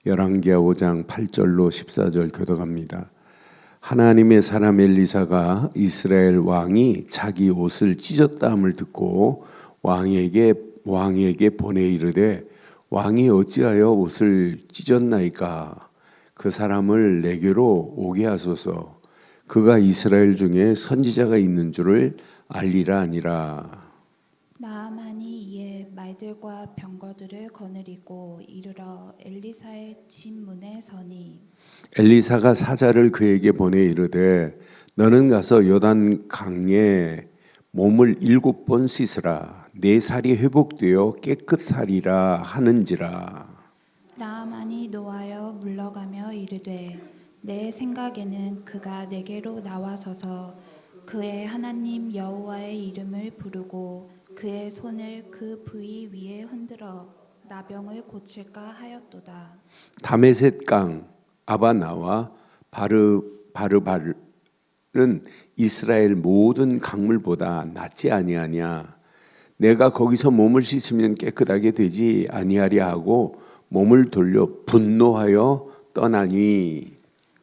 열왕기하 5장 8절로 14절 교독합니다. 하나님의 사람 엘리사가 이스라엘 왕이 자기 옷을 찢었다함을 듣고 왕에게 보내 이르되 왕이 어찌하여 옷을 찢었나이까? 그 사람을 내게로 오게 하소서. 그가 이스라엘 중에 선지자가 있는 줄을 알리라 하니라. 나아만이 이에 말들과 병거들을 거느리고 이르러 엘리사의 집 문에 서니 엘리사가 사자를 그에게 보내 이르되 너는 가서 요단 강에 몸을 7번 씻으라. 내 살이 회복되어 깨끗하리라 하는지라. 나아만이 노하여 물러가며 이르되 내 생각에는 그가 내게로 나와서서 그의 하나님 여호와의 이름을 부르고 그의 손을 그 부위 위에 흔들어 나병을 고칠까 하였도다. 다메셋 강 아바나와 바르바르은 이스라엘 모든 강물보다 낫지 아니하냐. 내가 거기서 몸을 씻으면 깨끗하게 되지 아니하랴 하고 몸을 돌려 분노하여 떠나니.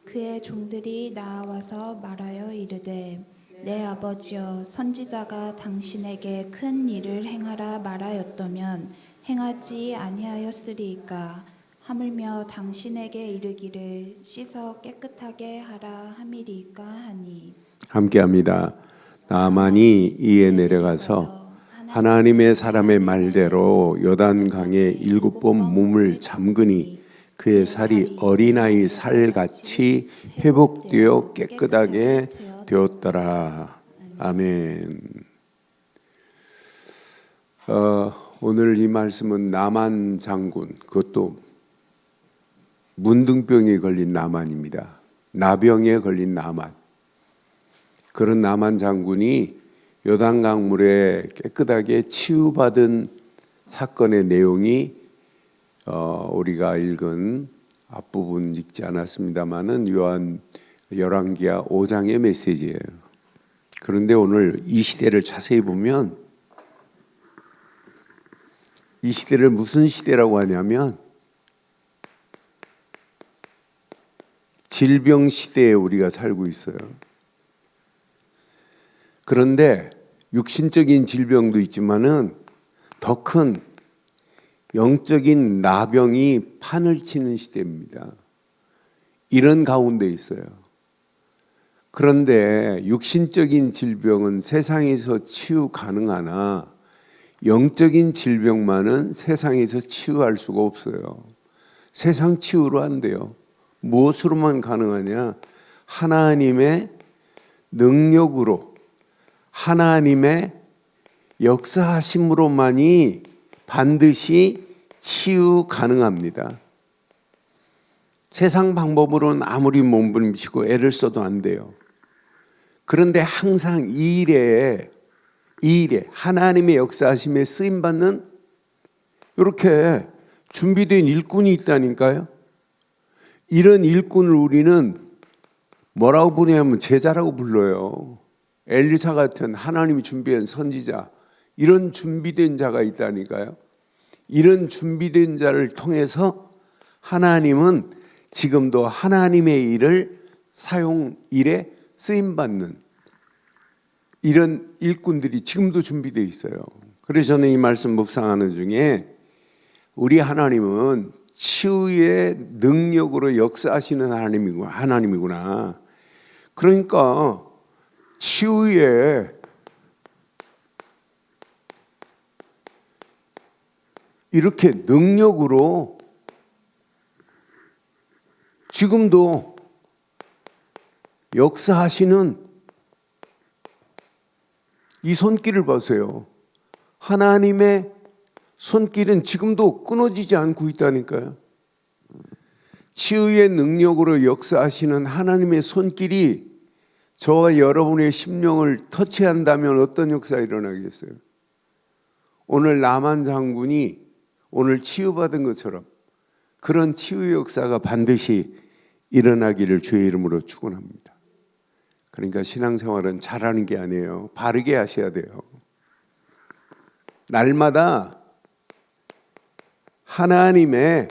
그의 종들이 나와서 말하여 이르되 내 아버지여 선지자가 당신에게 큰 일을 행하라 말하였다면 행하지 아니하였으리이까. 하물며 당신에게 이르기를 씻어 깨끗하게 하라 함이리이까 하니. 함께합니다. 나아만이 이에 내려가서 하나님의 사람의 말대로 요단강에 7번 몸을 잠그니 그의 살이 어린아이 살같이 회복되어 깨끗하게 되었더라. 아멘. 오늘 이 말씀은 나만 장군, 그것도 문둥병에 걸린 나만입니다. 나병에 걸린 나만. 그런 나만 장군이 요단강물에 깨끗하게 치유받은 사건의 내용이 우리가 읽은 앞부분 읽지 않았습니다마는 열왕기하 5장의 메시지예요. 그런데 오늘 이 시대를 자세히 보면 이 시대를 무슨 시대라고 하냐면 질병 시대에 우리가 살고 있어요. 그런데 육신적인 질병도 있지만은 더 큰 영적인 나병이 판을 치는 시대입니다. 이런 가운데 있어요. 그런데 육신적인 질병은 세상에서 치유 가능하나 영적인 질병만은 세상에서 치유할 수가 없어요. 세상 치유로 안 돼요. 무엇으로만 가능하냐? 하나님의 능력으로, 하나님의 역사하심으로만이 반드시 치유 가능합니다. 세상 방법으로는 아무리 몸부림치고 애를 써도 안 돼요. 그런데 항상 이 일에 하나님의 역사하심에 쓰임받는 이렇게 준비된 일꾼이 있다니까요. 이런 일꾼을 우리는 뭐라고 부르냐면 제자라고 불러요. 엘리사 같은 하나님이 준비한 선지자, 이런 준비된 자가 있다니까요. 이런 준비된 자를 통해서 하나님은 지금도 하나님의 일을 일에 쓰임받는 이런 일꾼들이 지금도 준비되어 있어요. 그래서 저는 이 말씀 묵상하는 중에 우리 하나님은 치유의 능력으로 역사하시는 하나님이구나. 그러니까 치유의 이렇게 능력으로 지금도 역사하시는 이 손길을 보세요. 하나님의 손길은 지금도 끊어지지 않고 있다니까요. 치유의 능력으로 역사하시는 하나님의 손길이 저와 여러분의 심령을 터치한다면 어떤 역사가 일어나겠어요? 오늘 나만 장군이 오늘 치유받은 것처럼 그런 치유의 역사가 반드시 일어나기를 주의 이름으로 축원합니다. 그러니까 신앙생활은 잘하는 게 아니에요. 바르게 하셔야 돼요. 날마다 하나님의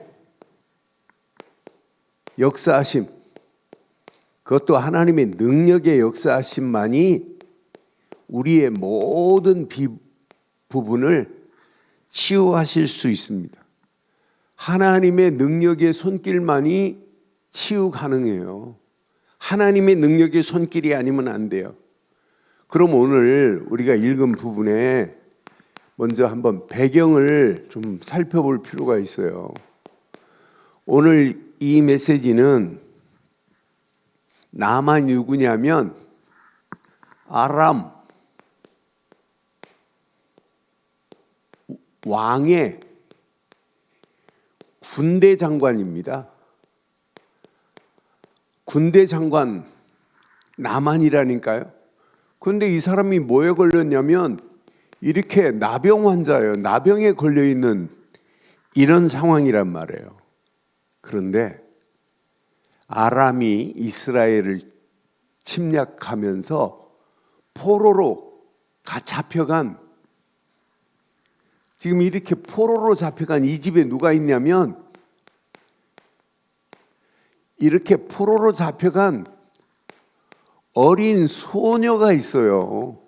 역사하심, 그것도 하나님의 능력의 역사하심만이 우리의 모든 부분을 치유하실 수 있습니다. 하나님의 능력의 손길만이 치유 가능해요. 하나님의 능력의 손길이 아니면 안 돼요. 그럼 오늘 우리가 읽은 부분에 먼저 한번 배경을 좀 살펴볼 필요가 있어요. 오늘 이 메시지는 나만이 누구냐면 아람 왕의 군대 장관입니다. 군대 장관 나만이라니까요. 그런데 이 사람이 뭐에 걸렸냐면 이렇게 나병 환자예요. 나병에 걸려있는 이런 상황이란 말이에요. 그런데 아람이 이스라엘을 침략하면서 포로로 잡혀간, 지금 이렇게 포로로 잡혀간 이 집에 누가 있냐면 이렇게 포로로 잡혀간 어린 소녀가 있어요.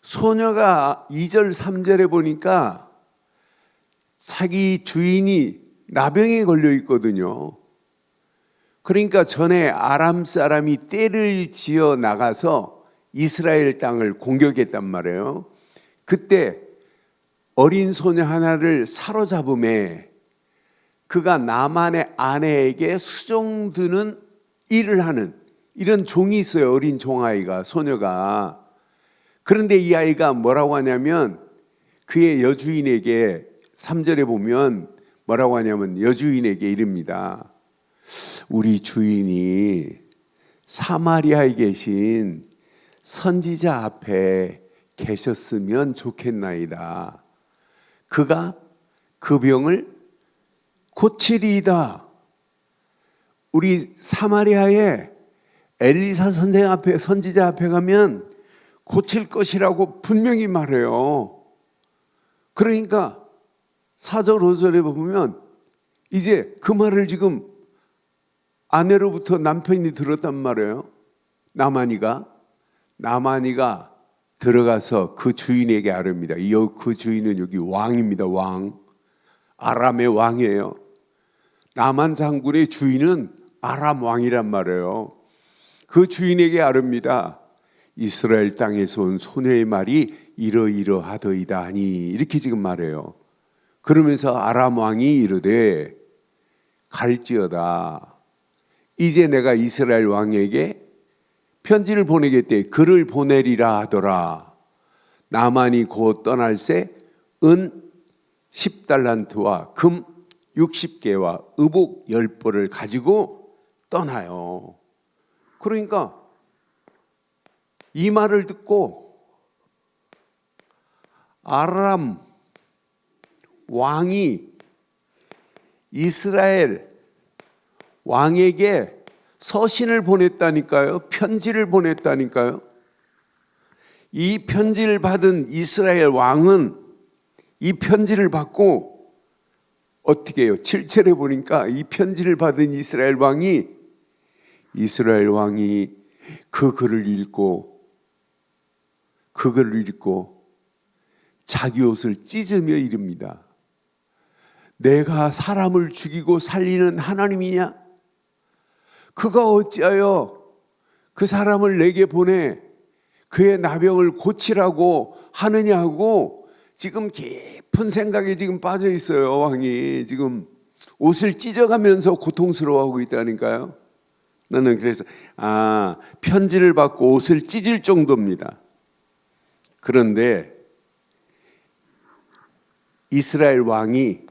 소녀가 2절 3절에 보니까 자기 주인이 나병에 걸려 있거든요. 그러니까 전에 아람 사람이 떼를 지어 나가서 이스라엘 땅을 공격했단 말이에요. 그때 어린 소녀 하나를 사로잡음에 그가 나만의 아내에게 수종드는 일을 하는 이런 종이 있어요. 어린 종아이가, 소녀가. 그런데 이 아이가 뭐라고 하냐면 그의 여주인에게 3절에 보면 뭐라고 하냐면 여주인에게 이릅니다. 우리 주인이 사마리아에 계신 선지자 앞에 계셨으면 좋겠나이다. 그가 그 병을 고치리이다. 우리 사마리아에 엘리사 선생 앞에, 선지자 앞에 가면 고칠 것이라고 분명히 말해요. 그러니까 4절 5절에 보면 이제 그 말을 지금 아내로부터 남편이 들었단 말이에요. 나만이가 들어가서 그 주인에게 아릅니다. 그 주인은 여기 왕입니다. 왕. 아람의 왕이에요. 나만 장군의 주인은 아람 왕이란 말이에요. 그 주인에게 아릅니다. 이스라엘 땅에서 온 소녀의 말이 이러이러하더이다 하니, 이렇게 지금 말해요. 그러면서 아람 왕이 이르되 갈지어다. 이제 내가 이스라엘 왕에게 편지를 보내겠대. 글을 보내리라 하더라. 나만이 곧 떠날새 은 10달란트와 금 60개와 의복 10벌을 가지고 떠나요. 그러니까 이 말을 듣고 아람 왕이 이스라엘 왕에게 서신을 보냈다니까요. 편지를 보냈다니까요. 이 편지를 받은 이스라엘 왕은 이 편지를 받고 어떻게 해요? 7절에 보니까 이 편지를 받은 이스라엘 왕이 그 글을 읽고 자기 옷을 찢으며 이릅니다. 내가 사람을 죽이고 살리는 하나님이냐? 그가 어찌하여 그 사람을 내게 보내 그의 나병을 고치라고 하느냐 하고 지금 깊은 생각에 지금 빠져 있어요. 왕이 지금 옷을 찢어가면서 고통스러워하고 있다니까요. 나는 그래서 편지를 받고 옷을 찢을 정도입니다. 그런데 이스라엘 왕이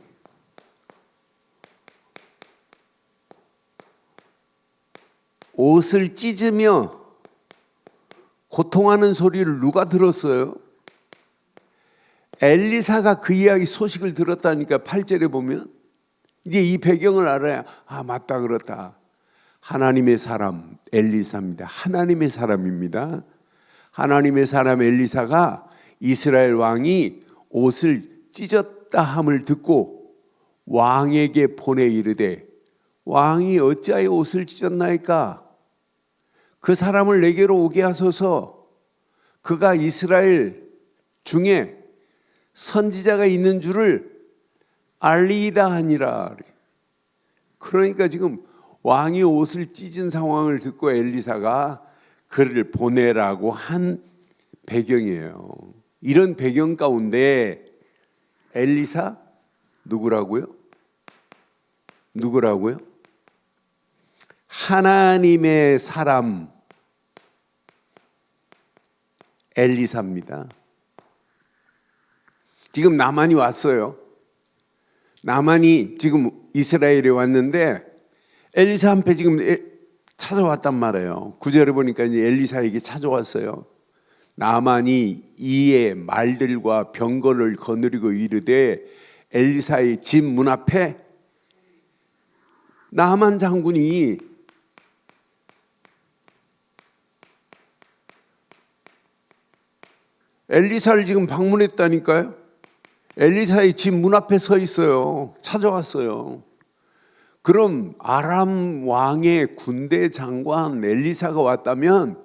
옷을 찢으며 고통하는 소리를 누가 들었어요? 엘리사가 그 이야기 소식을 들었다니까. 8절에 보면 이제 이 배경을 알아야 맞다, 그렇다. 하나님의 사람 엘리사입니다. 하나님의 사람입니다. 하나님의 사람 엘리사가 이스라엘 왕이 옷을 찢었다 함을 듣고 왕에게 보내 이르되 왕이 어찌하여 옷을 찢었나이까? 그 사람을 내게로 오게 하소서. 그가 이스라엘 중에 선지자가 있는 줄을 알리이다 하니라. 그러니까 지금 왕이 옷을 찢은 상황을 듣고 엘리사가 그를 보내라고 한 배경이에요. 이런 배경 가운데 엘리사 누구라고요? 하나님의 사람 엘리사입니다. 지금 나만이 왔어요. 나만이 지금 이스라엘에 왔는데 엘리사 한테 지금 찾아왔단 말이에요. 9절에 보니까 이제 엘리사에게 찾아왔어요. 나만이 이의 말들과 병거를 거느리고 이르되 엘리사의 집 문 앞에 나만 장군이 엘리사를 지금 방문했다니까요. 엘리사의 집 문 앞에 서 있어요. 찾아왔어요. 그럼 아람 왕의 군대 장관 엘리사가 왔다면,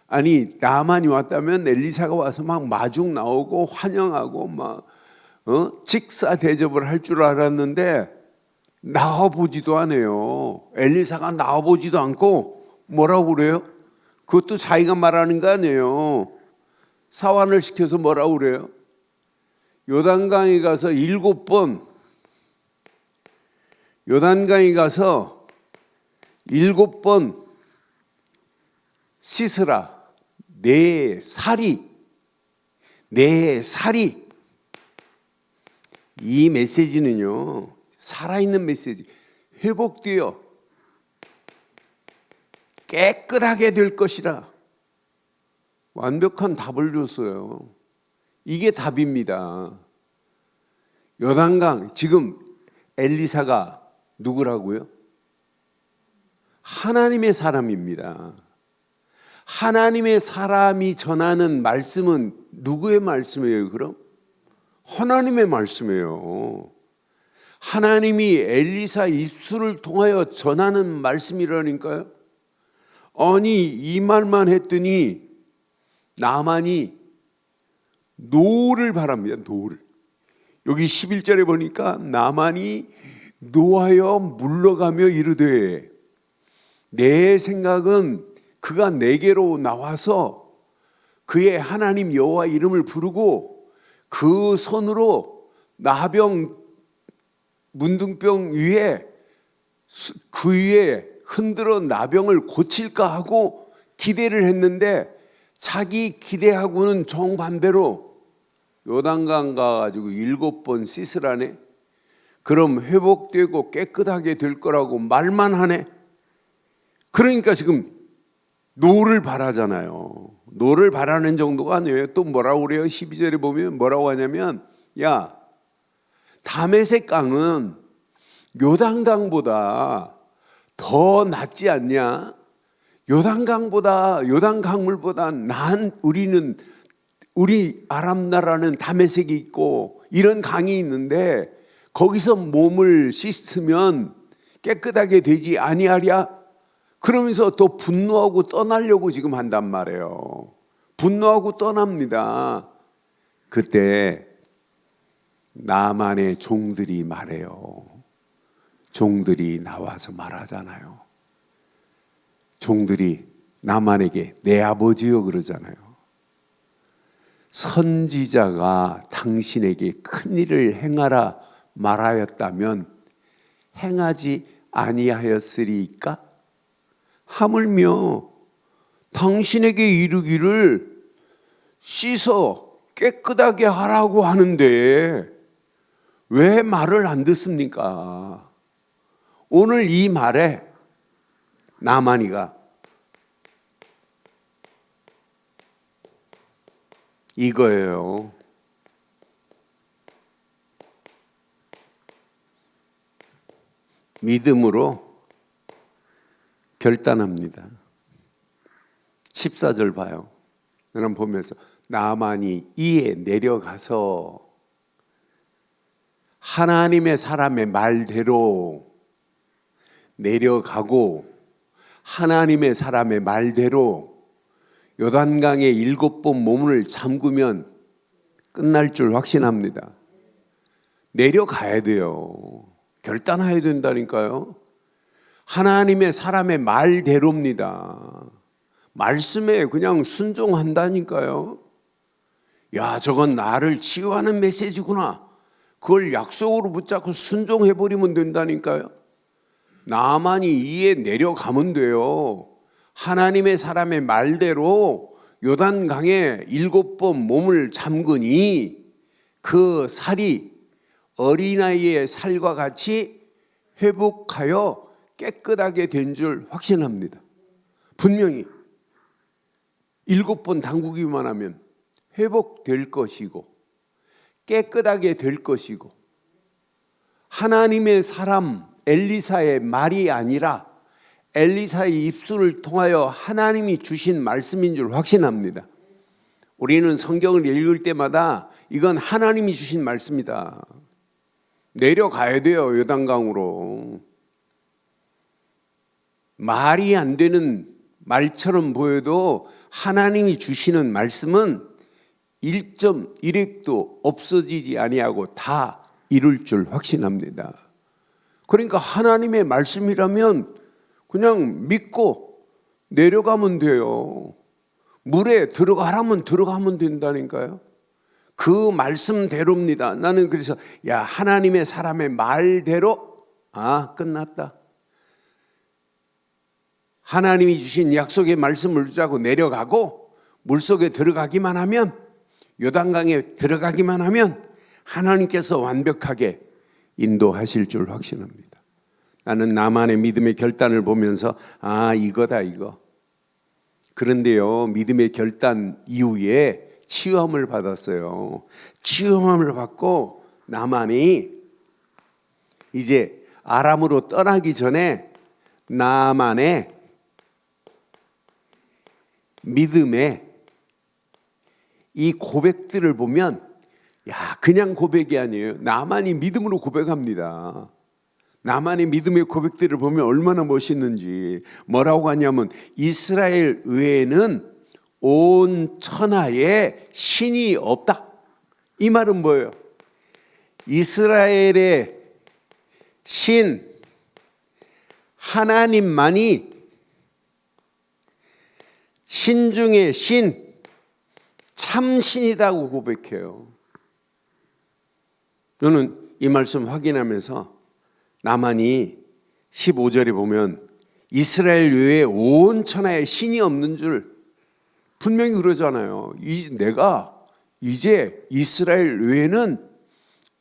아니 나만이 왔다면 엘리사가 와서 막 마중 나오고 환영하고 막 직사 대접을 할 줄 알았는데 나와보지도 않아요. 엘리사가 나와보지도 않고 뭐라고 그래요? 그것도 자기가 말하는 거 아니에요. 사환을 시켜서 뭐라고 그래요? 요단강에 가서 7번 씻으라. 내 살이 이 메시지는요 살아있는 메시지. 회복되어 깨끗하게 될 것이라. 완벽한 답을 줬어요. 이게 답입니다. 요단강, 지금 엘리사가 누구라고요? 하나님의 사람입니다. 하나님의 사람이 전하는 말씀은 누구의 말씀이에요? 그럼 하나님의 말씀이에요. 하나님이 엘리사 입술을 통하여 전하는 말씀이라니까요. 아니 이 말만 했더니 나만이 노를 바랍니다. 노를. 여기 11절에 보니까 나만이 노하여 물러가며 이르되, 내 생각은 그가 내게로 나와서 그의 하나님 여호와 이름을 부르고 그 손으로 나병 문둥병 위에 그 위에 흔들어 나병을 고칠까 하고 기대를 했는데 자기 기대하고는 정반대로 요단강 가가지고 7번 씻으라네. 그럼 회복되고 깨끗하게 될 거라고 말만 하네. 그러니까 지금 노를 바라잖아요. 노를 바라는 정도가 아니에요. 또 뭐라고 그래요? 12절에 보면 뭐라고 하냐면, 야 다메섹 강은 요단강보다 더 낫지 않냐? 요단강물보다 나은 우리 아람 나라는 다메섹이 있고 이런 강이 있는데 거기서 몸을 씻으면 깨끗하게 되지 아니하랴? 그러면서 더 분노하고 떠나려고 지금 한단 말이에요. 분노하고 떠납니다. 그때 나만의 종들이 말해요. 종들이 나와서 말하잖아요. 종들이 나만에게 내 아버지요 그러잖아요. 선지자가 당신에게 큰 일을 행하라 말하였다면 행하지 아니하였으리까? 하물며 당신에게 이르기를 씻어 깨끗하게 하라고 하는데 왜 말을 안 듣습니까? 오늘 이 말에 나만이가 이거예요. 믿음으로 결단합니다. 14절 봐요. 그럼 보면서 나만이 이에 내려가서 하나님의 사람의 말대로 내려가고 하나님의 사람의 말대로 요단강에 7번 몸을 잠그면 끝날 줄 확신합니다. 내려가야 돼요. 결단해야 된다니까요. 하나님의 사람의 말대로입니다. 말씀에 그냥 순종한다니까요. 야, 저건 나를 치유하는 메시지구나. 그걸 약속으로 붙잡고 순종해버리면 된다니까요. 나만이 이에 내려가면 돼요. 하나님의 사람의 말대로 요단강에 7번 몸을 잠그니 그 살이 어린아이의 살과 같이 회복하여 깨끗하게 된 줄 확신합니다. 분명히 7번 담그기만 하면 회복될 것이고 깨끗하게 될 것이고, 하나님의 사람 엘리사의 말이 아니라 엘리사의 입술을 통하여 하나님이 주신 말씀인 줄 확신합니다. 우리는 성경을 읽을 때마다 이건 하나님이 주신 말씀이다. 내려가야 돼요. 요단강으로. 말이 안 되는 말처럼 보여도 하나님이 주시는 말씀은 1.1핵도 없어지지 아니하고 다 이룰 줄 확신합니다. 그러니까 하나님의 말씀이라면 그냥 믿고 내려가면 돼요. 물에 들어가라면 들어가면 된다니까요. 그 말씀대로입니다. 나는 그래서 하나님의 사람의 말대로 끝났다. 하나님이 주신 약속의 말씀을 붙잡고 내려가고 물속에 들어가기만 하면, 요단강에 들어가기만 하면 하나님께서 완벽하게 인도하실 줄 확신합니다. 나는 나만의 믿음의 결단을 보면서 이거다 이거. 그런데요, 믿음의 결단 이후에 치유함을 받았어요. 치유함을 받고 나만이 이제 아람으로 떠나기 전에 나만의 믿음의 이 고백들을 보면 그냥 고백이 아니에요. 나만이 믿음으로 고백합니다. 나만의 믿음의 고백들을 보면 얼마나 멋있는지. 뭐라고 하냐면 이스라엘 외에는 온 천하에 신이 없다. 이 말은 뭐예요? 이스라엘의 신 하나님만이 신 중에 신, 참신이라고 고백해요. 저는 이 말씀 확인하면서 나만이 15절에 보면 이스라엘 외에 온 천하에 신이 없는 줄 분명히 그러잖아요. 내가 이제 이스라엘 외에는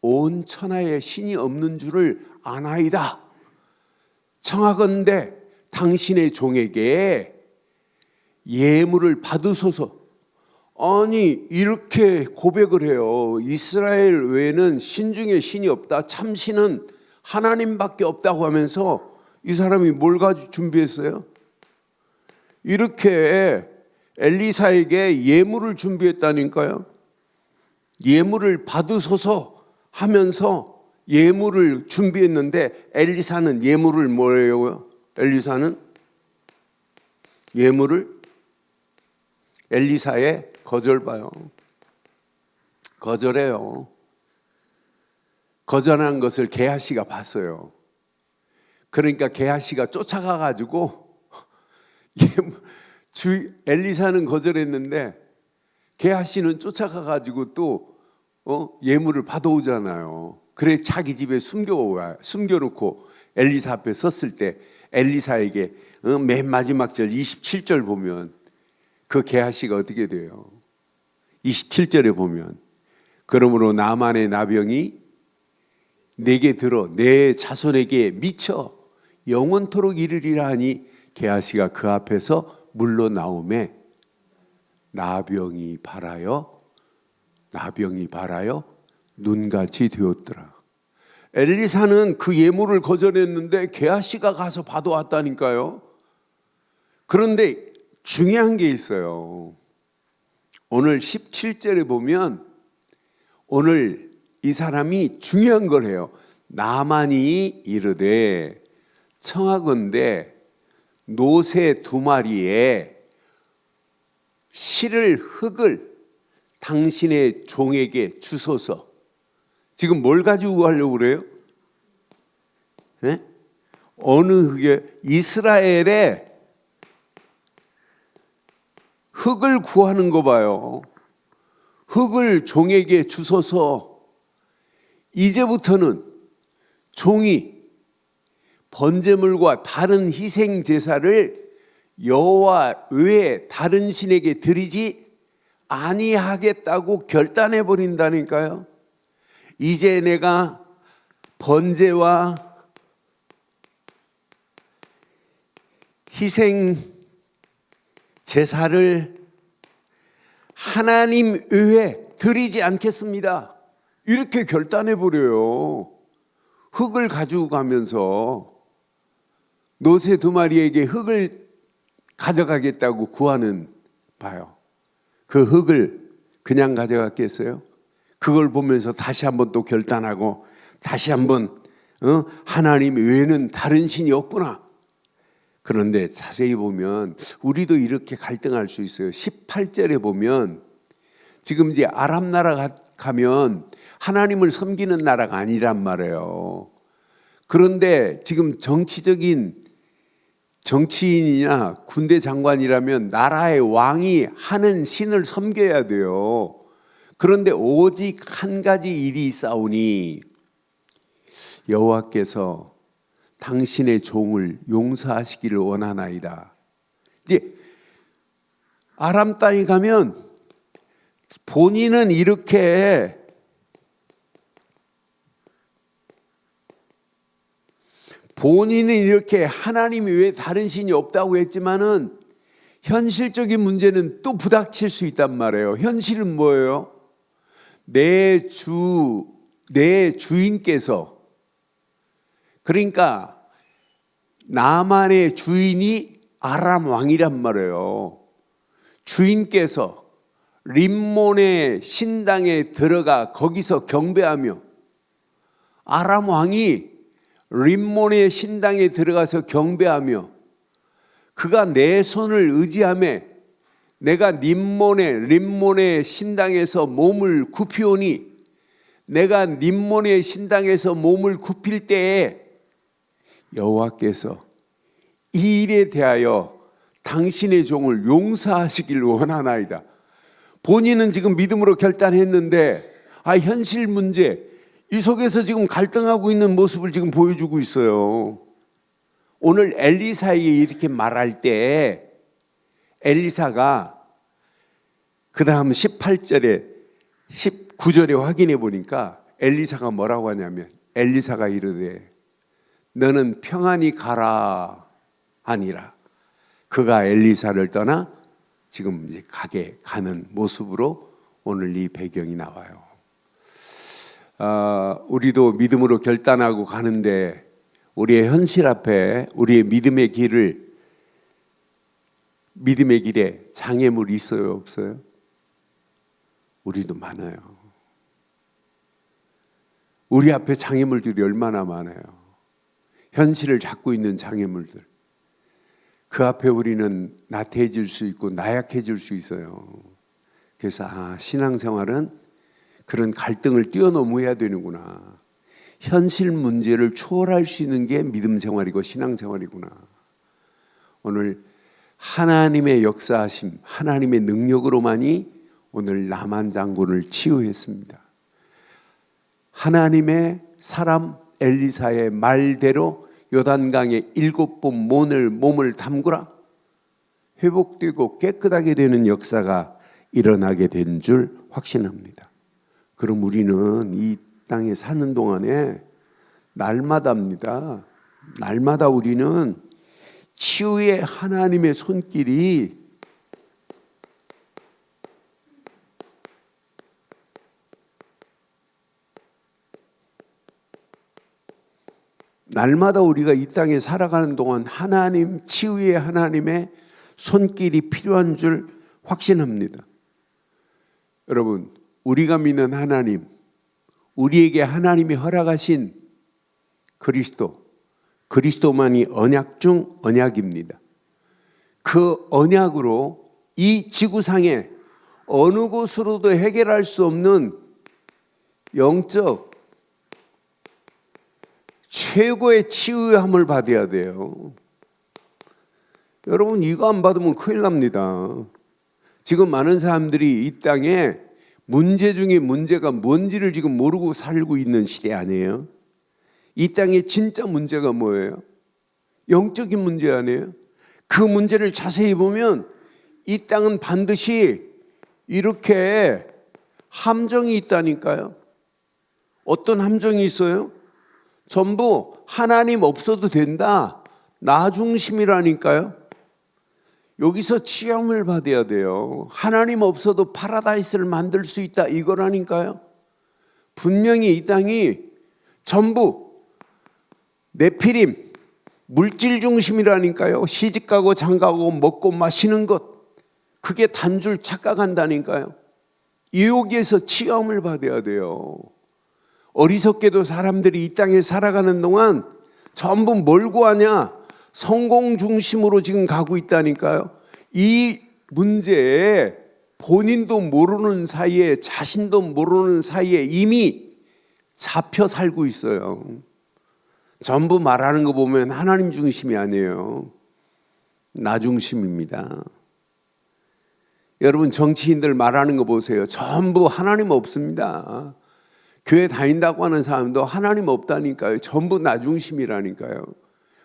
온 천하에 신이 없는 줄을 아나이다. 청하건대 당신의 종에게 예물을 받으소서. 아니, 이렇게 고백을 해요. 이스라엘 외에는 신 중에 신이 없다. 참신은 하나님밖에 없다고 하면서 이 사람이 뭘 가지고 준비했어요? 이렇게 엘리사에게 예물을 준비했다니까요. 예물을 받으소서 하면서 예물을 준비했는데 엘리사는 예물을 뭐예요? 엘리사는 예물을 엘리사의 거절 봐요. 거절해요. 거절한 것을 게하시가 봤어요. 그러니까 게하시가 쫓아가 가지고 엘리사는 거절했는데 게하시는 쫓아가 가지고 또 예물을 받아오잖아요. 그래 자기 집에 숨겨놓고 엘리사 앞에 섰을 때 엘리사에게 맨 마지막 절 27절 보면 그 게하시가 어떻게 돼요? 27절에 보면 그러므로 나만의 나병이 내게 들어 내 자손에게 미쳐 영원토록 이르리라 하니 게하시가 그 앞에서 물러나오매 나병이 발하여 눈같이 되었더라. 엘리사는 그 예물을 거절했는데 게하시가 가서 받아왔다니까요. 그런데 중요한 게 있어요. 오늘 17절에 보면 오늘 이 사람이 중요한 걸 해요. 나만이 이르되 청하건대 노새 2마리에 실을 흙을 당신의 종에게 주소서. 지금 뭘 가지고 가려고 그래요? 네? 어느 흙에? 이스라엘의 흙을 구하는 거 봐요. 흙을 종에게 주소서. 이제부터는 종이 번제물과 다른 희생 제사를 여호와 외에 다른 신에게 드리지 아니하겠다고 결단해 버린다니까요. 이제 내가 번제와 희생 제사를 하나님 외에 드리지 않겠습니다. 이렇게 결단해 버려요. 흙을 가지고 가면서 노새 2마리에게 흙을 가져가겠다고 구하는 봐요. 그 흙을 그냥 가져갔겠어요? 그걸 보면서 다시 한번 또 결단하고 다시 한번 하나님 외에는 다른 신이 없구나. 그런데 자세히 보면 우리도 이렇게 갈등할 수 있어요. 18절에 보면 지금 이제 아람 나라 가면 하나님을 섬기는 나라가 아니란 말이에요. 그런데 지금 정치인이나 군대 장관이라면 나라의 왕이 하는 신을 섬겨야 돼요. 그런데 오직 한 가지 일이 있사오니 여호와께서 당신의 종을 용서하시기를 원하나이다. 이제 아람 땅에 가면 본인은 이렇게 하나님 외에 다른 신이 없다고 했지만은 현실적인 문제는 또 부닥칠 수 있단 말이에요. 현실은 뭐예요? 내 주인께서, 그러니까 나만의 주인이 아람 왕이란 말이에요. 주인께서 림몬의 신당에 들어가 거기서 경배하며, 아람 왕이 림몬의 신당에 들어가서 경배하며 그가 내 손을 의지하며 내가 림몬의 신당에서 몸을 굽히오니 내가 림몬의 신당에서 몸을 굽힐 때에 여호와께서 이 일에 대하여 당신의 종을 용서하시길 원하나이다. 본인은 지금 믿음으로 결단했는데 현실 문제, 이 속에서 지금 갈등하고 있는 모습을 지금 보여주고 있어요. 오늘 엘리사에게 이렇게 말할 때 엘리사가 그 다음 18절에 19절에 확인해 보니까 엘리사가 뭐라고 하냐면 엘리사가 이르되 너는 평안히 가라 하니라. 그가 엘리사를 떠나 지금 이제 가는 모습으로 오늘 이 배경이 나와요. 우리도 믿음으로 결단하고 가는데 우리의 현실 앞에 우리의 믿음의 길에 장애물이 있어요, 없어요? 우리도 많아요. 우리 앞에 장애물들이 얼마나 많아요. 현실을 잡고 있는 장애물들. 그 앞에 우리는 나태해질 수 있고 나약해질 수 있어요. 그래서 신앙생활은 그런 갈등을 뛰어넘어야 되는구나. 현실 문제를 초월할 수 있는 게 믿음 생활이고 신앙 생활이구나. 오늘 하나님의 역사하심, 하나님의 능력으로만이 오늘 나만 장군을 치유했습니다. 하나님의 사람 엘리사의 말대로 요단강에 7번 몸을 담그라. 회복되고 깨끗하게 되는 역사가 일어나게 된 줄 확신합니다. 그럼 우리는 이 땅에 사는 동안에 날마다입니다. 날마다 우리는 치유의 하나님의 손길이 날마다 우리가 이 땅에 살아가는 동안 하나님, 치유의 하나님의 손길이 필요한 줄 확신합니다. 여러분, 우리가 믿는 하나님, 우리에게 하나님이 허락하신 그리스도, 그리스도만이 언약 중 언약입니다. 그 언약으로 이 지구상에 어느 곳으로도 해결할 수 없는 영적 최고의 치유함을 받아야 돼요. 여러분, 이거 안 받으면 큰일 납니다. 지금 많은 사람들이 이 땅에 문제 중에 문제가 뭔지를 지금 모르고 살고 있는 시대 아니에요? 이 땅에 진짜 문제가 뭐예요? 영적인 문제 아니에요? 그 문제를 자세히 보면 이 땅은 반드시 이렇게 함정이 있다니까요. 어떤 함정이 있어요? 전부 하나님 없어도 된다, 나 중심이라니까요. 여기서 치유를 받아야 돼요. 하나님 없어도 파라다이스를 만들 수 있다, 이거라니까요. 분명히 이 땅이 전부 네피림, 물질 중심이라니까요. 시집가고 장가고 먹고 마시는 것, 그게 단줄 착각한다니까요. 여기에서 치유를 받아야 돼요. 어리석게도 사람들이 이 땅에 살아가는 동안 전부 뭘 구하냐? 성공 중심으로 지금 가고 있다니까요. 이 문제에 본인도 모르는 사이에, 자신도 모르는 사이에 이미 잡혀 살고 있어요. 전부 말하는 거 보면 하나님 중심이 아니에요. 나 중심입니다. 여러분, 정치인들 말하는 거 보세요. 전부 하나님 없습니다. 교회 다닌다고 하는 사람도 하나님 없다니까요. 전부 나 중심이라니까요.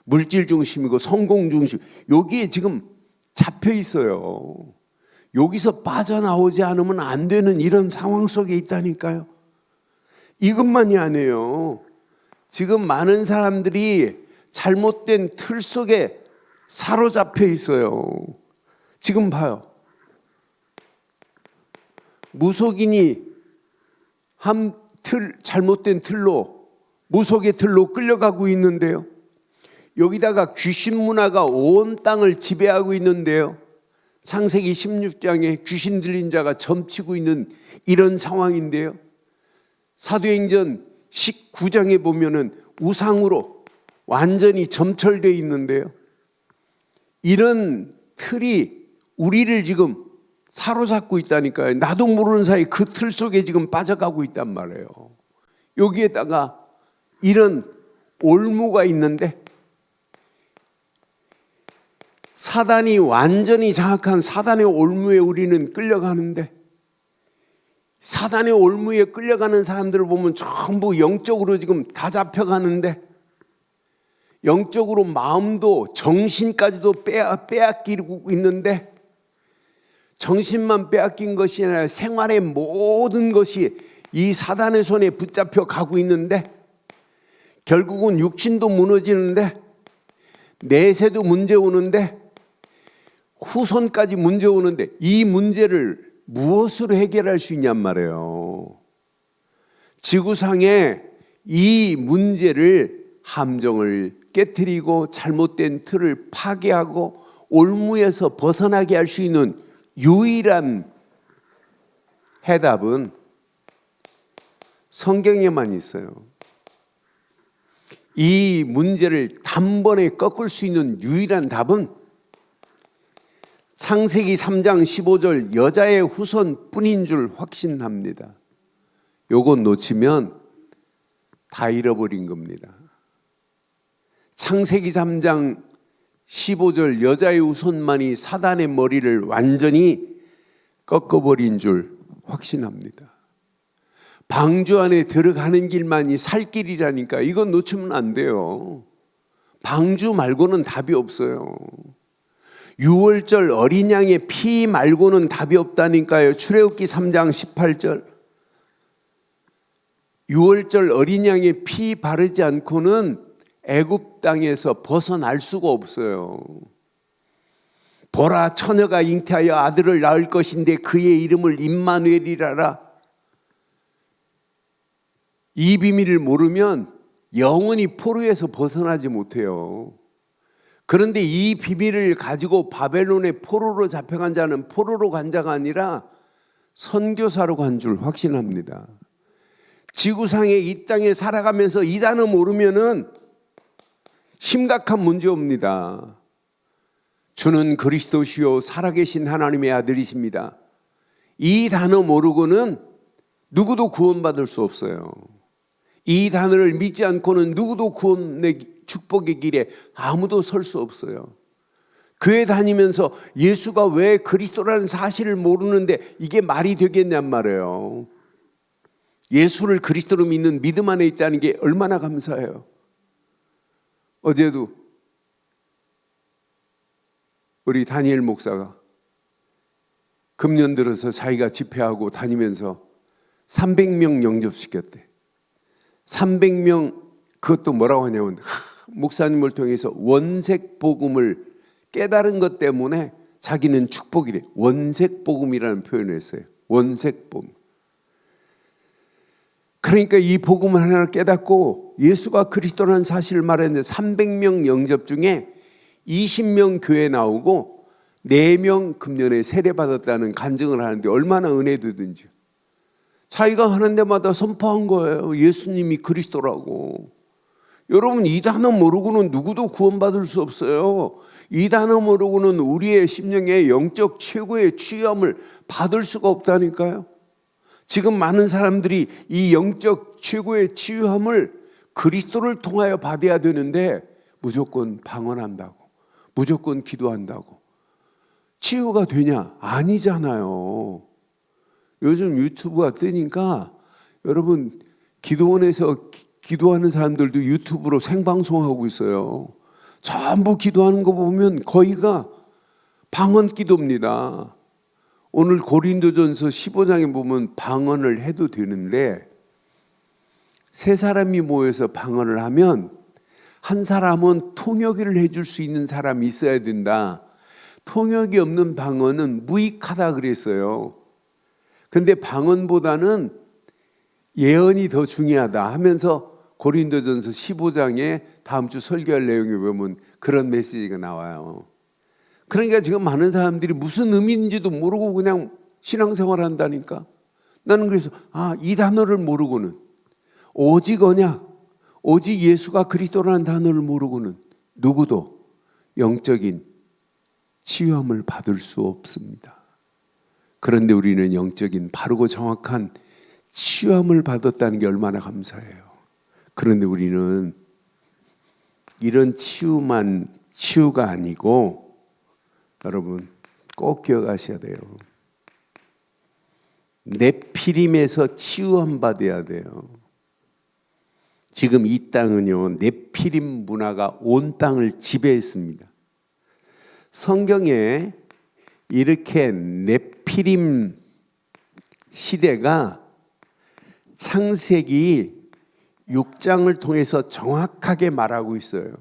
물질 중심이고 성공 중심, 여기에 지금 잡혀 있어요. 여기서 빠져나오지 않으면 안 되는 이런 상황 속에 있다니까요. 이것만이 아니에요. 지금 많은 사람들이 잘못된 틀 속에 사로잡혀 있어요. 지금 봐요. 무속인이 한 잘못된 틀로, 무속의 틀로 끌려가고 있는데요. 여기다가 귀신 문화가 온 땅을 지배하고 있는데요. 창세기 16장에 귀신 들린 자가 점치고 있는 이런 상황인데요. 사도행전 19장에 보면은 우상으로 완전히 점철되어 있는데요. 이런 틀이 우리를 지금 사로잡고 있다니까요. 나도 모르는 사이 그 틀 속에 지금 빠져가고 있단 말이에요. 여기에다가 이런 올무가 있는데, 사단이 완전히 장악한 사단의 올무에 우리는 끌려가는데, 사단의 올무에 끌려가는 사람들을 보면 전부 영적으로 지금 다 잡혀가는데, 영적으로 마음도 정신까지도 빼앗기고 있는데, 정신만 빼앗긴 것이 아니라 생활의 모든 것이 이 사단의 손에 붙잡혀 가고 있는데, 결국은 육신도 무너지는데, 내세도 문제 오는데, 후손까지 문제 오는데, 이 문제를 무엇으로 해결할 수 있냔 말이에요. 지구상에 이 문제를, 함정을 깨트리고 잘못된 틀을 파괴하고 올무에서 벗어나게 할 수 있는 유일한 해답은 성경에만 있어요. 이 문제를 단번에 꺾을 수 있는 유일한 답은 창세기 3장 15절 여자의 후손뿐인 줄 확신합니다. 요거 놓치면 다 잃어버린 겁니다. 창세기 3장 15절 여자의 후손만이 사단의 머리를 완전히 꺾어버린 줄 확신합니다. 방주 안에 들어가는 길만이 살 길이라니까 이건 놓치면 안 돼요. 방주 말고는 답이 없어요. 6월절 어린 양의 피 말고는 답이 없다니까요. 출애굽기 3장 18절. 6월절 어린 양의 피 바르지 않고는 애굽 땅에서 벗어날 수가 없어요. 보라, 처녀가 잉태하여 아들을 낳을 것인데 그의 이름을 임마누엘이라라. 이 비밀을 모르면 영원히 포로에서 벗어나지 못해요. 그런데 이 비밀을 가지고 바벨론의 포로로 잡혀간 자는 포로로 간 자가 아니라 선교사로 간 줄 확신합니다. 지구상에 이 땅에 살아가면서 이 단어 모르면은 심각한 문제입니다. 주는 그리스도시요 살아계신 하나님의 아들이십니다. 이 단어 모르고는 누구도 구원받을 수 없어요. 이 단어를 믿지 않고는 누구도 구원의 축복의 길에 아무도 설 수 없어요. 교회 다니면서 예수가 왜 그리스도라는 사실을 모르는데 이게 말이 되겠냔 말이에요. 예수를 그리스도로 믿는 믿음 안에 있다는 게 얼마나 감사해요. 어제도 우리 다니엘 목사가 금년 들어서 자기가 집회하고 다니면서 300명 영접시켰대. 300명, 그것도 뭐라고 하냐면 목사님을 통해서 원색 복음을 깨달은 것 때문에 자기는 축복이래. 원색 복음이라는 표현을 했어요. 원색 복음. 그러니까 이 복음을 하나 깨닫고 예수가 그리스도라는 사실을 말했는데 300명 영접 중에 20명 교회 나오고 4명 금년에 세례받았다는 간증을 하는데 얼마나 은혜되든지. 자기가 하는 데마다 선포한 거예요. 예수님이 그리스도라고. 여러분, 이 단어 모르고는 누구도 구원받을 수 없어요. 이 단어 모르고는 우리의 심령의 영적 최고의 취함을 받을 수가 없다니까요. 지금 많은 사람들이 이 영적 최고의 치유함을 그리스도를 통하여 받아야 되는데 무조건 방언한다고, 무조건 기도한다고 치유가 되냐? 아니잖아요. 요즘 유튜브가 뜨니까 여러분, 기도원에서 기도하는 사람들도 유튜브로 생방송하고 있어요. 전부 기도하는 거 보면 거의가 방언 기도입니다. 오늘 고린도전서 15장에 보면 방언을 해도 되는데 세 사람이 모여서 방언을 하면 한 사람은 통역을 해줄 수 있는 사람이 있어야 된다. 통역이 없는 방언은 무익하다 그랬어요. 근데 방언보다는 예언이 더 중요하다 하면서 고린도전서 15장에 다음 주 설교할 내용에 보면 그런 메시지가 나와요. 그러니까 지금 많은 사람들이 무슨 의미인지도 모르고 그냥 신앙생활 한다니까. 나는 그래서 이 단어를 모르고는 오직 예수가 그리스도라는 단어를 모르고는 누구도 영적인 치유함을 받을 수 없습니다. 그런데 우리는 영적인 바르고 정확한 치유함을 받았다는 게 얼마나 감사해요. 그런데 우리는 이런 치유가 아니고 여러분 꼭 기억하셔야 돼요. 네피림에서 치유함 받아야 돼요. 지금 이 땅은요, 네피림 문화가 온 땅을 지배했습니다. 성경에 이렇게 네피림 시대가 창세기 6장을 통해서 정확하게 말하고 있어요.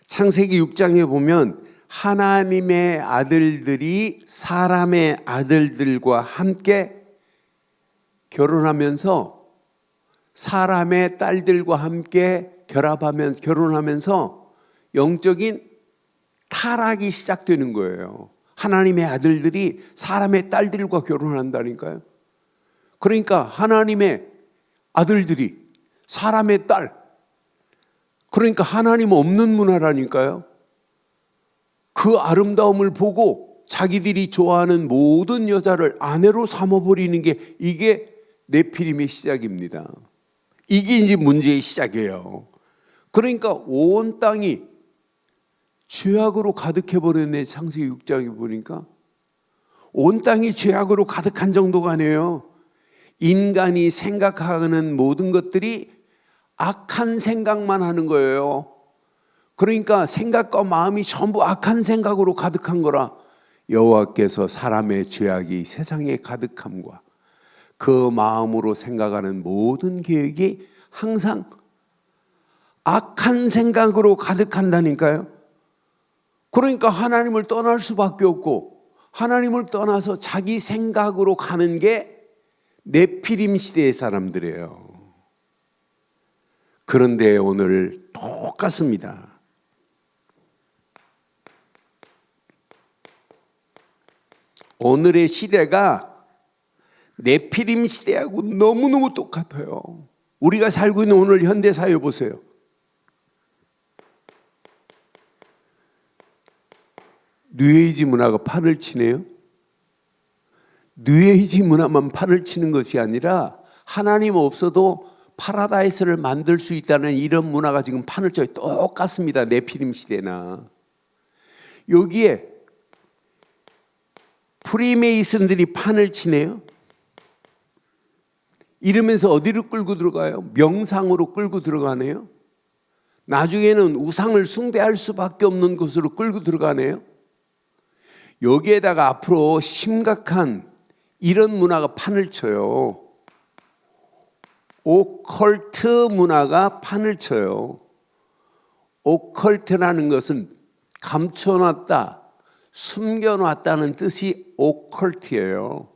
창세기 6장에 보면 하나님의 아들들이 사람의 아들들과 함께 결혼하면서 사람의 딸들과 함께 결혼하면서 영적인 타락이 시작되는 거예요. 하나님의 아들들이 사람의 딸들과 결혼한다니까요. 그러니까 하나님의 아들들이 사람의 딸, 그러니까 하나님 없는 문화라니까요. 그 아름다움을 보고 자기들이 좋아하는 모든 여자를 아내로 삼아버리는 게 이게 네피림의 시작입니다. 이게 이제 문제의 시작이에요. 그러니까 온 땅이 죄악으로 가득해버렸네. 창세기 6장에 보니까 온 땅이 죄악으로 가득한 정도가 아니에요. 인간이 생각하는 모든 것들이 악한 생각만 하는 거예요. 그러니까 생각과 마음이 전부 악한 생각으로 가득한 거라 여호와께서 사람의 죄악이 세상에 가득함과 그 마음으로 생각하는 모든 계획이 항상 악한 생각으로 가득한다니까요. 그러니까 하나님을 떠날 수밖에 없고 하나님을 떠나서 자기 생각으로 가는 게 네피림 시대의 사람들이에요. 그런데 오늘 똑같습니다. 오늘의 시대가 네피림 시대하고 너무너무 똑같아요. 우리가 살고 있는 오늘 현대사회 보세요. 뉴에이지 문화가 판을 치네요. 뉴에이지 문화만 판을 치는 것이 아니라 하나님 없어도 파라다이스를 만들 수 있다는 이런 문화가 지금 판을 쳐요. 똑같습니다. 네피림 시대나. 여기에 프리메이슨들이 판을 치네요. 이러면서 어디로 끌고 들어가요? 명상으로 끌고 들어가네요. 나중에는 우상을 숭배할 수밖에 없는 곳으로 끌고 들어가네요. 여기에다가 앞으로 심각한 이런 문화가 판을 쳐요. 오컬트 문화가 판을 쳐요. 오컬트라는 것은 감춰놨다, 숨겨놨다는 뜻이 오컬트예요.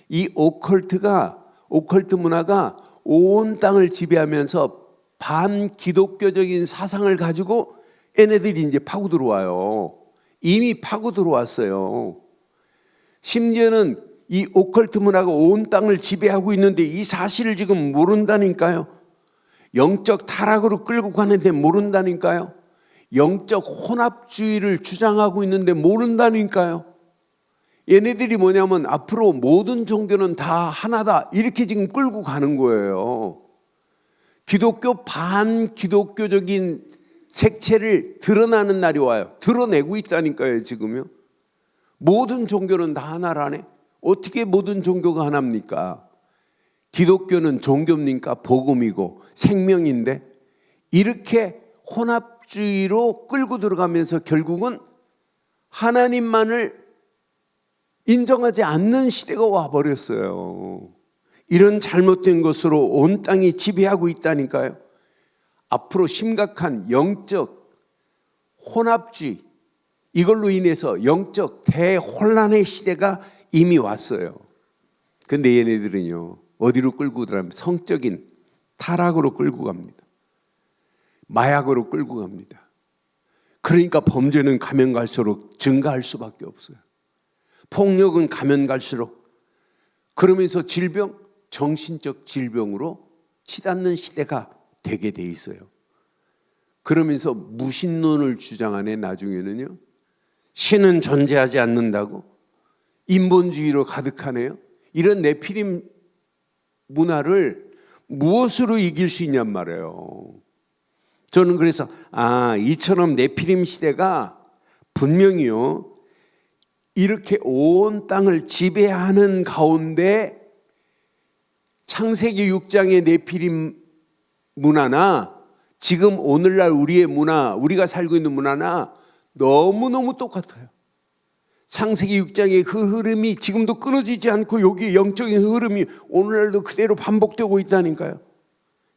이 오컬트 문화가 온 땅을 지배하면서 반기독교적인 사상을 가지고 얘네들이 이제 파고 들어와요. 이미 파고 들어왔어요. 심지어는 이 오컬트 문화가 온 땅을 지배하고 있는데 이 사실을 지금 모른다니까요. 영적 타락으로 끌고 가는데 모른다니까요. 영적 혼합주의를 주장하고 있는데 모른다니까요. 얘네들이 뭐냐면 앞으로 모든 종교는 다 하나다 이렇게 지금 끌고 가는 거예요. 기독교 반기독교적인 색채를 드러나는 날이 와요. 드러내고 있다니까요. 지금요. 모든 종교는 다 하나라네. 어떻게 모든 종교가 하나입니까? 기독교는 종교입니까? 복음이고 생명인데 이렇게 혼합주의로 끌고 들어가면서 결국은 하나님만을 인정하지 않는 시대가 와버렸어요. 이런 잘못된 것으로 온 땅이 지배하고 있다니까요. 앞으로 심각한 영적 혼합주의, 이걸로 인해서 영적 대혼란의 시대가 이미 왔어요. 근데 얘네들은요, 어디로 끌고 들어가면 성적인 타락으로 끌고 갑니다. 마약으로 끌고 갑니다. 그러니까 범죄는 가면 갈수록 증가할 수밖에 없어요. 폭력은 가면 갈수록. 그러면서 질병, 정신적 질병으로 치닫는 시대가 되게 돼 있어요. 그러면서 무신론을 주장하네. 나중에는요, 신은 존재하지 않는다고 인본주의로 가득하네요. 이런 네피림 문화를 무엇으로 이길 수 있냔 말이에요. 저는 그래서 이처럼 네피림 시대가 분명히요 이렇게 온 땅을 지배하는 가운데 창세기 6장의 네피림 문화나 지금 오늘날 우리의 문화, 우리가 살고 있는 문화나 너무너무 똑같아요. 창세기 6장의 그 흐름이 지금도 끊어지지 않고 여기 영적인 흐름이 오늘날도 그대로 반복되고 있다니까요.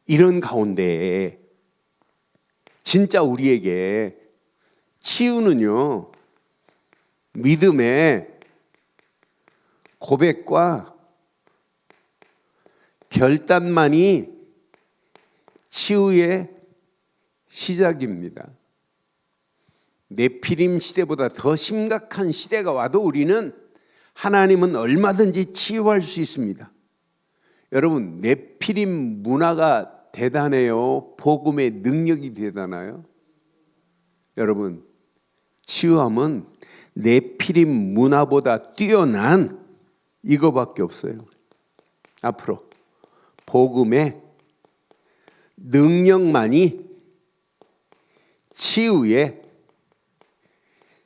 이런 가운데 진짜 우리에게 치유는요, 믿음의 고백과 결단만이 치유의 시작입니다. 네피림 시대보다 더 심각한 시대가 와도 우리는 하나님은 얼마든지 치유할 수 있습니다. 여러분, 네피림 문화가 대단해요? 복음의 능력이 대단해요? 여러분, 치유함은 네피림 문화보다 뛰어난 이거밖에 없어요. 앞으로 복음의 능력만이 치유의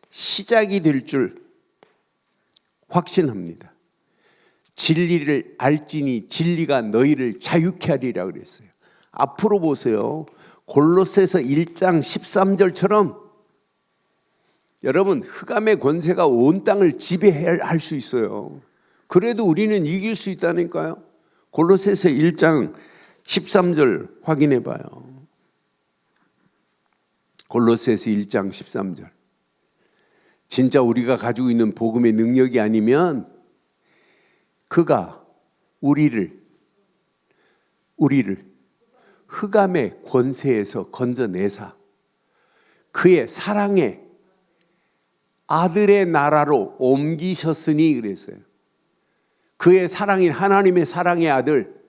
시작이 될 줄 확신합니다. 진리를 알지니 진리가 너희를 자유케 하리라 그랬어요. 앞으로 보세요. 골로새서 1장 13절처럼 여러분, 흑암의 권세가 온 땅을 지배할 수 있어요. 그래도 우리는 이길 수 있다니까요. 골로새서 1장 13절 확인해 봐요. 골로새서 1장 13절. 진짜 우리가 가지고 있는 복음의 능력이 아니면 그가 우리를 흑암의 권세에서 건져내사 그의 사랑의 아들의 나라로 옮기셨으니 그랬어요. 그의 사랑인 하나님의 사랑의 아들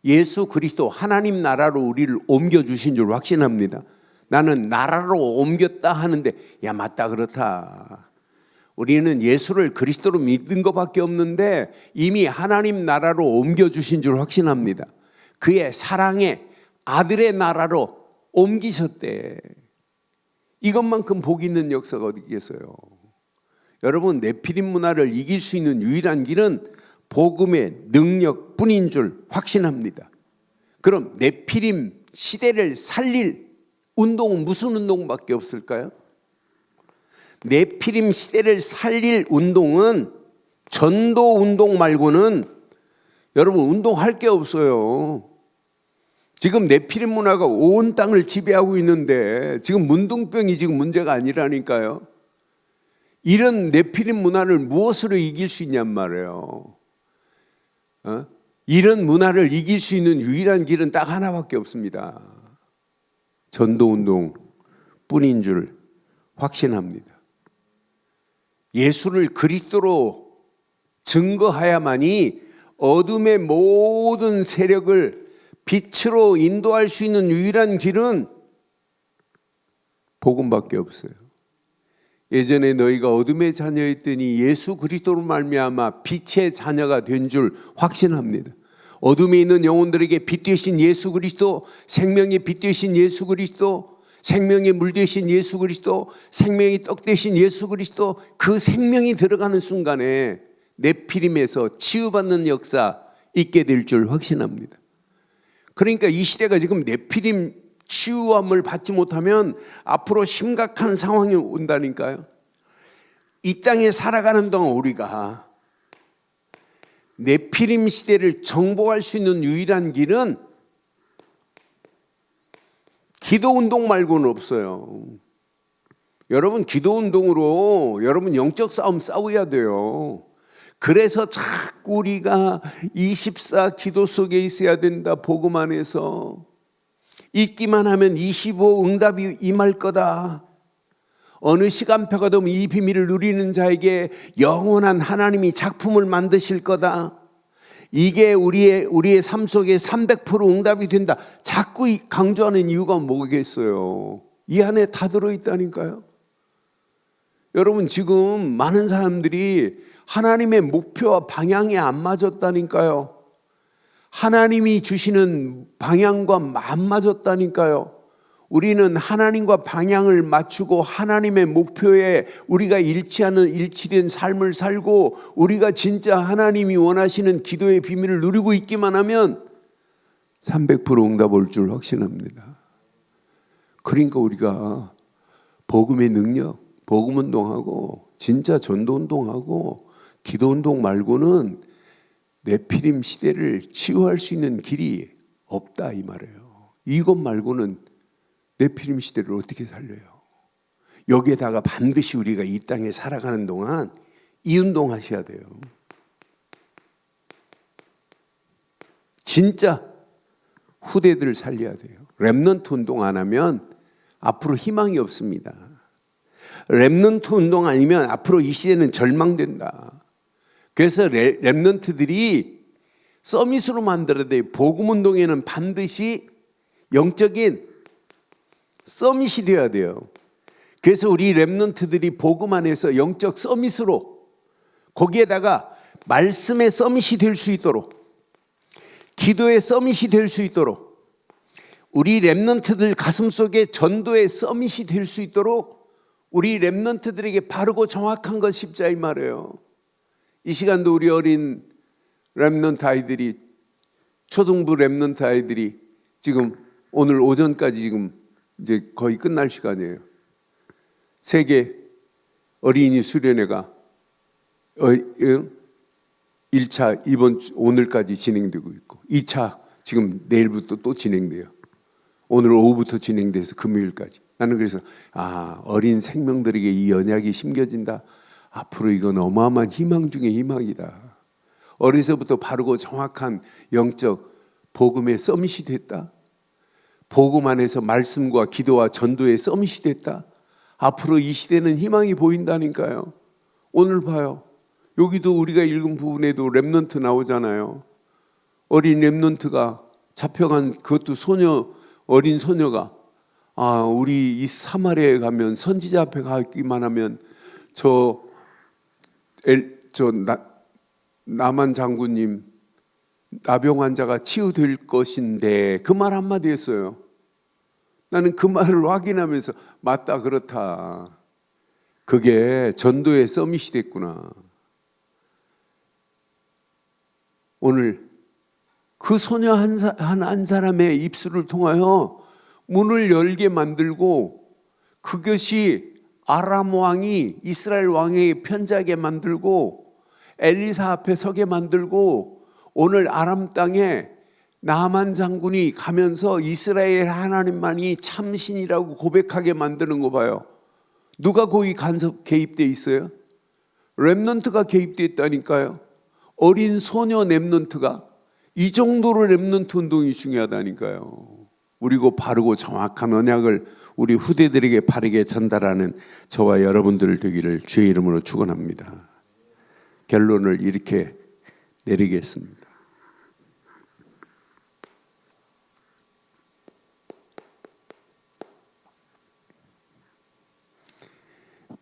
예수 그리스도 하나님 나라로 우리를 옮겨주신 줄 확신합니다. 나는 나라로 옮겼다 하는데 야 맞다 그렇다. 우리는 예수를 그리스도로 믿는 것밖에 없는데 이미 하나님 나라로 옮겨주신 줄 확신합니다. 그의 사랑의 아들의 나라로 옮기셨대. 이것만큼 복 있는 역사가 어디 있겠어요. 여러분, 네피림 문화를 이길 수 있는 유일한 길은 복음의 능력뿐인 줄 확신합니다. 그럼 네피림 시대를 살릴 운동은 무슨 운동밖에 없을까요? 네피림 시대를 살릴 운동은 전도 운동 말고는 여러분 운동할 게 없어요. 지금 네피림 문화가 온 땅을 지배하고 있는데 지금 문둥병이 지금 문제가 아니라니까요. 이런 네피림 문화를 무엇으로 이길 수 있냔 말이에요. 이런 문화를 이길 수 있는 유일한 길은 딱 하나밖에 없습니다. 전도운동 뿐인 줄 확신합니다. 예수를 그리스도로 증거해야만이 어둠의 모든 세력을 빛으로 인도할 수 있는 유일한 길은 복음밖에 없어요. 예전에 너희가 어둠의 자녀였더니 예수 그리스도로 말미암아 빛의 자녀가 된 줄 확신합니다. 어둠에 있는 영혼들에게 빛 되신 예수 그리스도, 생명의 빛 되신 예수 그리스도, 생명의 물 되신 예수 그리스도, 생명의 떡 되신 예수 그리스도, 그 생명이 들어가는 순간에 네피림에서 치유받는 역사 있게 될 줄 확신합니다. 그러니까 이 시대가 지금 네피림 치유함을 받지 못하면 앞으로 심각한 상황이 온다니까요. 이 땅에 살아가는 동안 우리가 네피림 시대를 정복할 수 있는 유일한 길은 기도운동 말고는 없어요. 여러분, 기도운동으로 여러분 영적 싸움 싸워야 돼요. 그래서 자꾸 우리가 24 기도 속에 있어야 된다. 복음 안에서 잊기만 하면 25 응답이 임할 거다. 어느 시간표가 되면 이 비밀을 누리는 자에게 영원한 하나님이 작품을 만드실 거다. 이게 우리의 삶 속에 300% 응답이 된다. 자꾸 강조하는 이유가 뭐겠어요? 이 안에 다 들어있다니까요. 여러분, 지금 많은 사람들이 하나님의 목표와 방향이 안 맞았다니까요. 하나님이 주시는 방향과 안 맞았다니까요. 우리는 하나님과 방향을 맞추고 하나님의 목표에 우리가 일치된 삶을 살고 우리가 진짜 하나님이 원하시는 기도의 비밀을 누리고 있기만 하면 300% 응답 올 줄 확신합니다. 그러니까 우리가 복음의 능력, 복음 운동하고 진짜 전도 운동하고 기도 운동 말고는 네피림 시대를 치유할 수 있는 길이 없다 이 말이에요. 이것 말고는 네피림 시대를 어떻게 살려요? 여기에다가 반드시 우리가 이 땅에 살아가는 동안 이 운동하셔야 돼요. 진짜 후대들을 살려야 돼요. 렘넌트 운동 안 하면 앞으로 희망이 없습니다. 렘넌트 운동 아니면 앞으로 이 시대는 절망된다. 그래서 렘넌트들이 서밋으로 만들어야 돼요. 복음 운동에는 반드시 영적인 서밋이 되어야 돼요. 그래서 우리 렘넌트들이 복음 안에서 영적 서밋으로 거기에다가 말씀의 서밋이 될 수 있도록 기도의 서밋이 될 수 있도록 우리 렘넌트들 가슴속에 전도의 서밋이 될 수 있도록 우리 렘넌트들에게 바르고 정확한 것 십자 이 말이에요. 이 시간도 우리 어린 렘넌트 아이들이 초등부 렘넌트 아이들이 지금 오늘 오전까지 지금 이제 거의 끝날 시간이에요. 세계 어린이 수련회가 1차 오늘까지 진행되고 있고 2차 지금 내일부터 또 진행돼요. 오늘 오후부터 진행돼서 금요일까지. 나는 그래서 어린 생명들에게 이 언약이 심겨진다. 앞으로 이건 어마어마한 희망 중에 희망이다. 어려서부터 바르고 정확한 영적 복음의 서밋이 됐다. 복음 안에서 말씀과 기도와 전도의 서밋이 됐다. 앞으로 이 시대는 희망이 보인다니까요. 오늘 봐요. 여기도 우리가 읽은 부분에도 렘넌트 나오잖아요. 어린 렘넌트가 잡혀간 그것도 어린 소녀가 우리 이 사마리아에 가면 선지자 앞에 가기만 하면 저 남한 장군님 나병 환자가 치유될 것인데 그 말 한마디 했어요. 나는 그 말을 확인하면서 맞다, 그렇다. 그게 전도의 서밋이 됐구나. 오늘 그 소녀 한 사람의 입술을 통하여 문을 열게 만들고, 그것이 아람 왕이 이스라엘 왕에게 편지하게 만들고 엘리사 앞에 서게 만들고, 오늘 아람 땅에 나만 장군이 가면서 이스라엘 하나님만이 참신이라고 고백하게 만드는 거 봐요. 누가 거기 간섭 개입돼 있어요? 렘넌트가 개입돼 있다니까요. 어린 소녀 렘넌트가. 이 정도로 렘넌트 운동이 중요하다니까요. 우리고 바르고 정확한 언약을 우리 후대들에게 바르게 전달하는 저와 여러분들 되기를 주의 이름으로 축원합니다. 결론을 이렇게 내리겠습니다.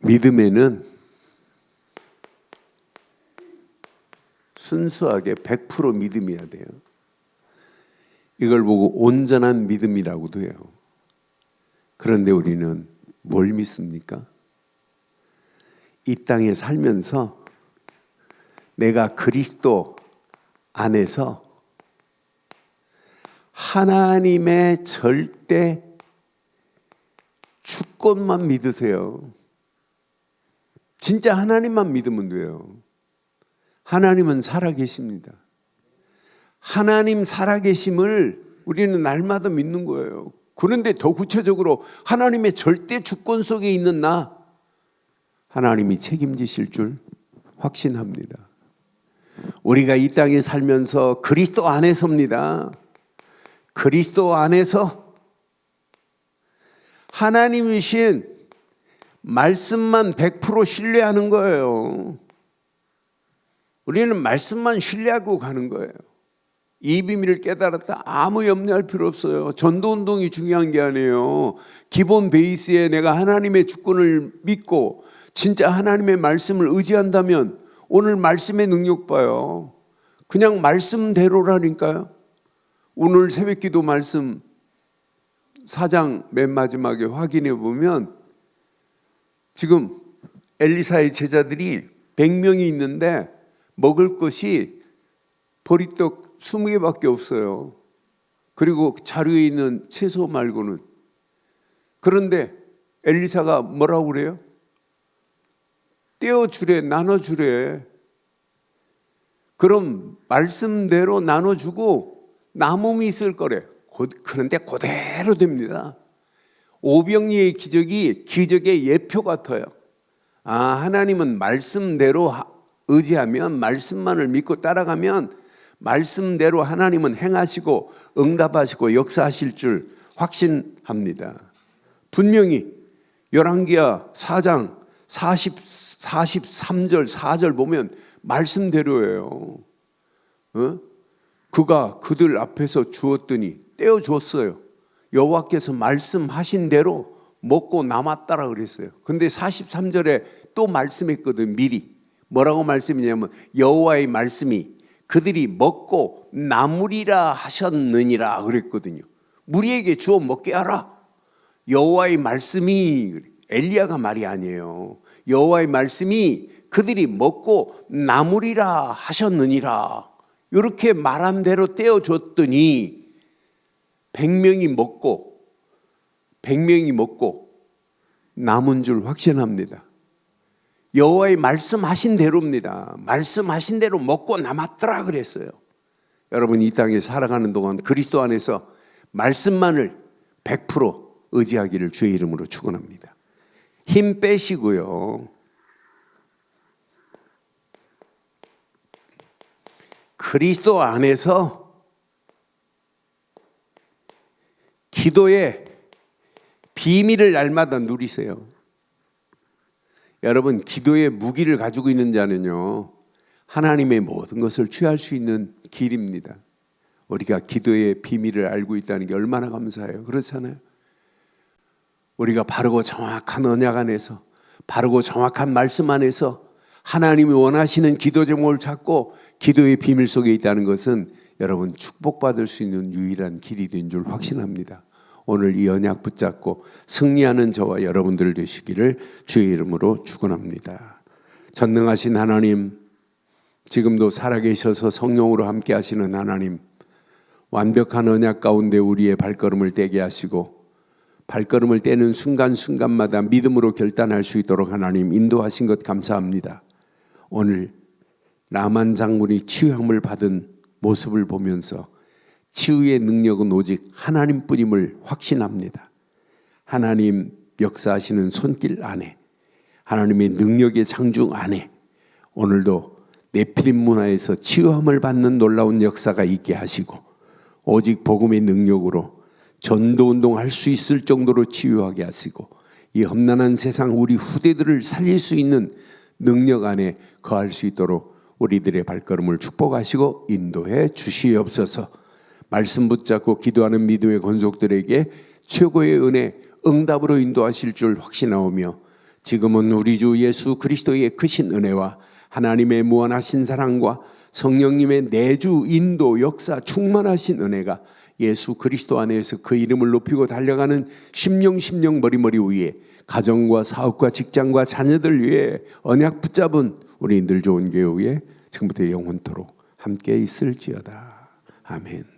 믿음에는 순수하게 100% 믿음이어야 돼요. 이걸 보고 온전한 믿음이라고도 해요. 그런데 우리는 뭘 믿습니까? 이 땅에 살면서 내가 그리스도 안에서 하나님의 절대 주권만 믿으세요. 진짜 하나님만 믿으면 돼요. 하나님은 살아계십니다. 하나님 살아계심을 우리는 날마다 믿는 거예요. 그런데 더 구체적으로 하나님의 절대 주권 속에 있는 나, 하나님이 책임지실 줄 확신합니다. 우리가 이 땅에 살면서 그리스도 안에서입니다. 그리스도 안에서 하나님이신 말씀만 100% 신뢰하는 거예요. 우리는 말씀만 신뢰하고 가는 거예요. 이 비밀을 깨달았다. 아무 염려할 필요 없어요. 전도운동이 중요한 게 아니에요. 기본 베이스에 내가 하나님의 주권을 믿고 진짜 하나님의 말씀을 의지한다면 오늘 말씀의 능력 봐요. 그냥 말씀대로라니까요. 오늘 새벽기도 말씀 4장 맨 마지막에 확인해 보면 지금 엘리사의 제자들이 100명이 있는데 먹을 것이 보리떡 20개밖에 없어요. 그리고 자루에 있는 채소 말고는. 그런데 엘리사가 뭐라고 그래요? 떼어주래, 나눠주래. 그럼 말씀대로 나눠주고 남음이 있을 거래. 그런데 그대로 됩니다. 오병이의 기적의 예표 같아요. 하나님은 말씀대로 의지하면, 말씀만을 믿고 따라가면 말씀대로 하나님은 행하시고 응답하시고 역사하실 줄 확신합니다. 분명히 열왕기하 4장 43절 4절 보면 말씀대로예요. 그가 그들 앞에서 주었더니 떼어줬어요. 여호와께서 말씀하신 대로 먹고 남았다라 그랬어요. 근데 43절에 또 말씀했거든. 미리 뭐라고 말씀이냐면 여호와의 말씀이 그들이 먹고 남으리라 하셨느니라 그랬거든요. 무리에게 주어 먹게 하라. 여호와의 말씀이, 엘리야가 말이 아니에요. 여호와의 말씀이 그들이 먹고 남으리라 하셨느니라. 이렇게 말한 대로 떼어줬더니 100명이 먹고 남은 줄 확신합니다. 여호와의 말씀하신 대로입니다. 말씀하신 대로 먹고 남았더라 그랬어요. 여러분, 이 땅에 살아가는 동안 그리스도 안에서 말씀만을 100% 의지하기를 주의 이름으로 축원합니다. 힘 빼시고요. 그리스도 안에서 기도의 비밀을 날마다 누리세요. 여러분, 기도의 무기를 가지고 있는 자는요, 하나님의 모든 것을 취할 수 있는 길입니다. 우리가 기도의 비밀을 알고 있다는 게 얼마나 감사해요. 그렇잖아요. 우리가 바르고 정확한 언약 안에서, 바르고 정확한 말씀 안에서 하나님이 원하시는 기도 제목을 찾고 기도의 비밀 속에 있다는 것은 여러분 축복받을 수 있는 유일한 길이 된 줄 확신합니다. 오늘 이 언약 붙잡고 승리하는 저와 여러분들 되시기를 주의 이름으로 축원합니다. 전능하신 하나님, 지금도 살아계셔서 성령으로 함께 하시는 하나님, 완벽한 언약 가운데 우리의 발걸음을 떼게 하시고 발걸음을 떼는 순간순간마다 믿음으로 결단할 수 있도록 하나님 인도하신 것 감사합니다. 오늘 나만 장군이 치유함을 받은 모습을 보면서 치유의 능력은 오직 하나님뿐임을 확신합니다. 하나님 역사하시는 손길 안에, 하나님의 능력의 장중 안에 오늘도 네피림 문화에서 치유함을 받는 놀라운 역사가 있게 하시고 오직 복음의 능력으로 전도운동 할 수 있을 정도로 치유하게 하시고 이 험난한 세상 우리 후대들을 살릴 수 있는 능력 안에 거할 수 있도록 우리들의 발걸음을 축복하시고 인도해 주시옵소서. 말씀 붙잡고 기도하는 믿음의 권속들에게 최고의 은혜, 응답으로 인도하실 줄 확신하오며 지금은 우리 주 예수 그리스도의 크신 은혜와 하나님의 무한하신 사랑과 성령님의 내주 인도 역사 충만하신 은혜가 예수 그리스도 안에서 그 이름을 높이고 달려가는 심령 머리머리 위에 가정과 사업과 직장과 자녀들 위해 언약 붙잡은 우리 늘 좋은 교회 위에 지금부터 영원토록 함께 있을지어다. 아멘.